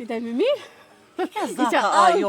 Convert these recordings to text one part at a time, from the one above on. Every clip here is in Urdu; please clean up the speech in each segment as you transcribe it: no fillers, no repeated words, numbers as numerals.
Did I mimi? Zata ayo.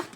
1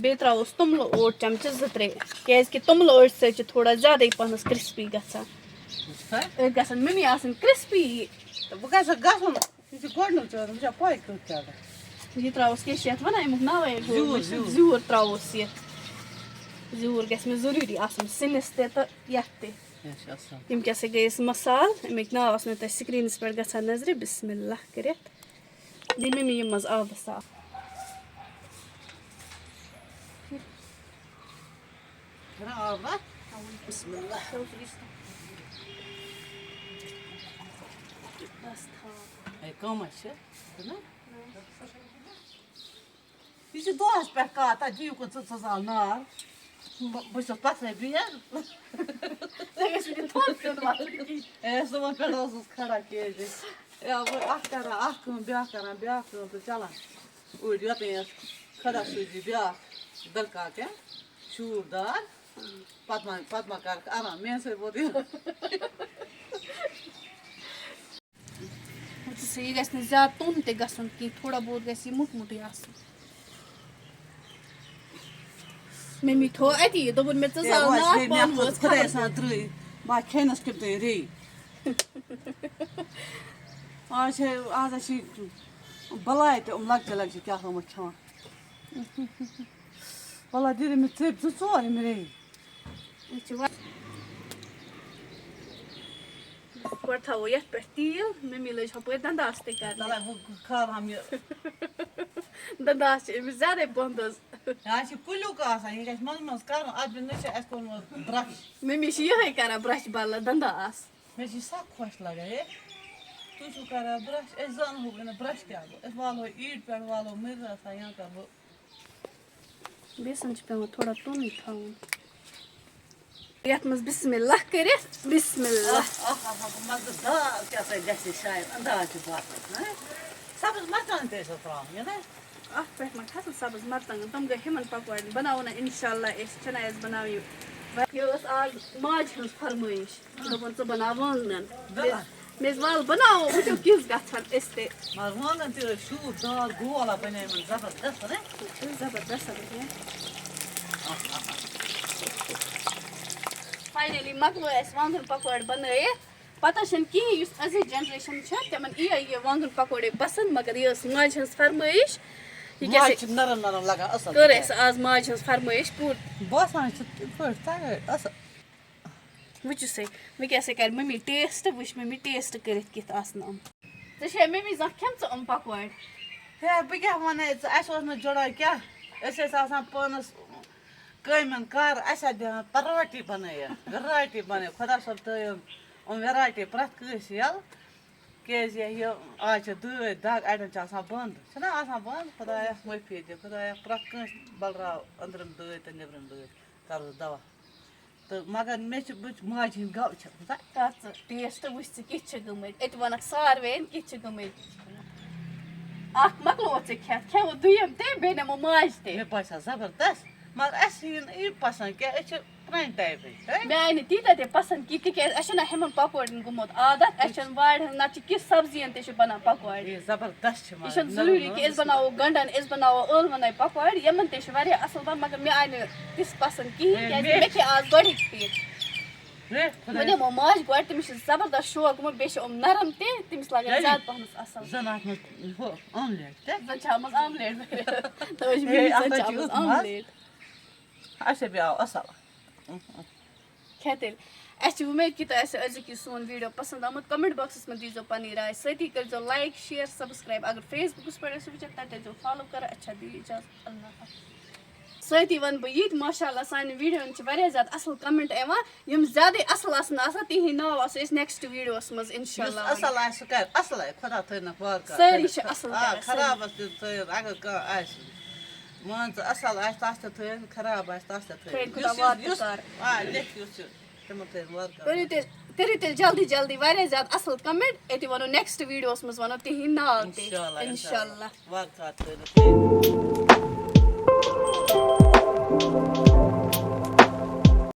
بیٚیہِ ترٛاووس توٚملہٕ اوٹ چمچہٕ 2-3 کیٛازِکہِ توٚملہٕ اوٹہِ سۭتۍ چھِ تھوڑا زیادَے پَہنَس کرٛسپی گژھان أتھۍ گژھن مٔمی آسٕنۍ کرٛسپی تہٕ بہٕ گژھٕ گژھُن یہِ چھُ گۄڈٕنیُک چٲنۍ ژےٚ چھےٚ پاے کیُتھ کیٛاہ یہِ ترٛاووس کیٛاہ چھِ یَتھ وَنان اَمیُک ناوَے زیوٗر زیوٗر ترٛاووس یَتھ زیوٗر گژھِ مےٚ ضروٗری آسُن سِنِس تہِ تہٕ یَتھ تہِ یِم کیٛاہ سا گٔیَس مصالہٕ اَمِکۍ ناو آسنو تۄہہِ سِکریٖنَس پٮ۪ٹھ گژھان نظرِ بِسمِ اللہ کٔرِتھ دِ مٔمی یِم منٛز آبہٕ صاف بسم اللہ کَم چھِ یہِ چھِ دۄہَس پٮ۪ٹھ کَتھ تَتھ دِیِو کُن ژٕ زال نار بہٕ چھَس پَتھرَے بِہِتھ صُبحن پٮ۪ٹھ ٲسٕس کھڑا کیٛازِ اَکھ کَران اَکھ کٲم بیٛاکھ کَران بیٛاکھ کٲم تہٕ چَلان اوٗرۍ یوٚتانۍ یَتھ خۄدا سوٗزی بیٛاکھ دَلکاکٮ۪ن شوٗر دار پَتہٕ ما کَرَکھ آرام میٛانہِ سۭتۍ ووت یہِ یہِ گژھِ نہٕ زیادٕ توٚن تہِ گژھُن کینٛہہ تھوڑا بہت گژھِ یہِ موٚٹ موٚٹُے آسُن مٔمی تھوٚو اَتی دوٚپُن مےٚ ژٕ زال ناک پانہٕ وٲژ خۄداے سان درٛٲے بہٕ کھٮ۪نَس کیٚم تانۍ ریٚیہِ آز حظ چھِ بَلاے تہِ یِم لۄکچہِ لۄکچہِ کیٛاہ تھامَتھ کھٮ۪وان بَلاے دِدِ مےٚ ژٔپۍ 2-4 یِم ریٚیہِ یہِ چھِ گۄڈٕ تھاوو یَتھ پٮ۪ٹھ تیٖل مٔمی لٔج ہُپٲرۍ دَنٛداس تہِ کَرنہِ بہٕ کھالہَم یہِ دَنٛداس چھِ أمِس زیادَے پَہَم حظ یہِ چھِ کُلیُک آسان یہِ گژھِ منٛزٕ منٛزٕ کَرُن اَتھ نہ چھِ اَسہِ کوٚرمُت برٛش مٔمی چھِ یِہوٚے کَران برٛش بدلہٕ دَنٛداس مےٚ چھِ سَکھ خۄش لَگان ہے تُہۍ چھِو کَران برٛش أسۍ زانہوکھ نہٕ برٛش کیٛاہ گوٚو أسۍ والو ایٖٹ پٮ۪ٹھ والو مٔرۍ آسان یا کَرٕ بہٕ بیسَن چھِ پٮ۪وان تھوڑا توٚنٕے تھاوُن یَتھ منٛز بِسمِ اللہ کٔرِتھ بِسمِ اللہ مَزٕ دار کیٛاہ سا گژھِ شاید اَنداز چھِ باسان سَبٕز مَرژٕوانٛگن تہِ ٲسۍ ترٛاوٕنۍ نہ اَتھ پٮ۪ٹھ ما کھَسن سَبٕز مَرژٕوانٛگن تِم گٔے ہُمَن پَکوڑٮ۪ن بَناوو نہ اِنشاء اللہ أسۍ چھِنہ اَسہِ بَناوٕنۍ یہِ ٲس آز ماجہِ ہٕنٛز فرمٲیِش دوٚپُن ژٕ بَناو وانٛگنَن مےٚ ٲسۍ وَلہٕ بَناوو وٕچھو کِژھ گژھن أسۍ تہِ مگر وانٛگن تہِ ٲسۍ شوٗر دال گولا بَنیٛامٕتۍ زبردست زبردست فاینٔلی مۄکلو اَسہِ وانٛگن پَکوڑ بَنٲیِتھ پَتہ چھَنہٕ کِہیٖنۍ یُس أزِچ جَنریشَن چھےٚ تِمَن یِہوٚے یہِ وانٛگن پَکوڑے پَسنٛد مگر یہِ ٲس ماجہِ ہٕنٛز فرمٲیِش یہِ کیٛاہ نرم نرم لگان اَصٕل کٔر اَسہِ آز ماجہِ ہٕنٛز فرمٲیش پوٗرٕ باسان چھِ تِتھ پٲٹھۍ تَگان اَصٕل وٕچھِو سا وۄنۍ کیٛاہ سا کَرِ مٔمی ٹیسٹ وٕچھ مٔمی ٹیسٹ کٔرِتھ کِتھ آسن یِم ژےٚ چھے مٔمی زانٛہہ کھٮ۪مژٕ یِم پَکوڑ ہے بہٕ کیٛاہ وَنَے ژٕ اَسہِ اوس نہٕ جُڑان کیٛاہ أسۍ ٲسۍ آسان پانَس کٲمٮ۪ن کَر اَسہِ آسہِ دِوان پَراٹی بَنٲیِتھ وٮ۪رایٹی بَنٲیِتھ خۄدا صٲب تھٲیِن یِم وٮ۪رایٹی پرٛٮ۪تھ کٲنٛسہِ یَلہٕ کیٛازِ یہِ آز چھِ دٲدۍ دَگ اَڑٮ۪ن چھِ آسان بنٛد چھِنہ آسان بنٛد خۄدایا معٲفی دِ خۄدایا پرٛٮ۪تھ کٲنٛسہِ بَلراو أنٛدرِم دٲدۍ تہٕ نیٚبرِم دٲدۍ کَرُس دوا تہٕ مگر مےٚ چھِ بہٕ ماجہِ ہِنٛدۍ گَو چھَس بوٗزتھا ژٕ ٹیسٹ وٕچھ ژٕ کِتھ چھِ گٔمٕتۍ أتۍ ووٚنکھ ساروِیَن کِتھ چھِ گٔمٕتۍ اَکھ مۄکلوو ژےٚ کھٮ۪تھ کھٮ۪مو دوٚیِم تہِ بیٚیہِ نِمو ماجہِ تہِ مےٚ باسیٛو زبردست مگر اَسہِ یی نہٕ یہِ پَسنٛد کیٚنٛہہ أسۍ چھِ پرٛانہِ ٹایپٕکۍ مےٚ آیہِ نہٕ تیٖتیٛاہ تہِ پَسنٛد کینٛہہ تِکیٛازِ اَسہِ چھُنہ ہُمَن پَکوڑٮ۪ن گوٚمُت عادت اَسہِ چھَنہٕ وارِ ہٕنٛز نَتہٕ چھِ کِژھ سبزِیَن تہِ چھِ بَنان پَکوڑ یہِ زبردست چھِ یہِ چھُنہٕ ضروٗری کہِ أسۍ بَناوو گَنٛڈَن أسۍ بَناوو ٲلوَنَے پَکوڑ یِمَن تہِ چھِ واریاہ اَصٕل بَنان مگر مےٚ آیہِ نہٕ تِژھ پَسنٛد کِہیٖنۍ کیٛازِکہِ مےٚ کھے آز گۄڈٕنِکۍ پھِرِ وۄنۍ نِمو ماجہِ گۄڈٕ تٔمِس چھِ زبردست شوق گوٚمُت بیٚیہِ چھِ یِم نرم تہِ تٔمِس لَگان زیادٕ پَہنَس اَصٕل زَن اَتھ منٛز ہُہ آملیٹ زَن چھِ آمٕژ آملیٹ اَچھا بیٚیہِ آو اَصٕل کھےٚ تیٚلہِ اَسہِ چھِ اُمید کہِ تۄہہِ آسیو أزیُک یہِ سون ویٖڈیو پَسنٛد آمُت کَمٮ۪نٛٹ باکسَس منٛز دیٖزیو پَنٕنۍ راے سۭتی کٔرۍزیو لایک شِیَر سَبسکرایب اگر فیس بُکَس پٮ۪ٹھ ٲسِو وٕچھان تَتہِ ٲسۍزیو فالو کَران اچھا دِیِو اِجازت اللہ حافظ سۭتی وَنہٕ بہٕ یہِ تہِ ماشاء اللہ سانٮ۪ن ویٖڈیوَن چھِ واریاہ زیادٕ اَصٕل کَمٮ۪نٛٹ یِوان یِم زیادَے اَصٕل آسَن آسان تِہِنٛدۍ ناو آسو أسۍ نیکسٹ ویٖڈیوَس منٛز اِنشاء اللہ اَصٕل آسہِ سُہ کَرِ اَصلَے خۄدا تھٲینَکھ وارٕ سٲری چھِ اَصٕل خرابَس تہِ تھٲیِن اگر کانٛہہ آسہِ مان ژٕ اَصٕل آسہِ تَتھ تہِ تھٲیِن خراب آسہِ تَتھ تہِ تھٲیِن لیکھ یُس چھُ تِمن تھٲیِن وارٕ کٔرِو تیٚلہِ جلدی جلدی واریاہ زیادٕ اَصٕل کَمٮ۪نٛٹ أتی وَنو نیکسٹ ویٖڈیوَس منٛز وَنو تِہِنٛدۍ ناو تہِ اِنشاء اللہ وارٕ کارٕ تھٲیِن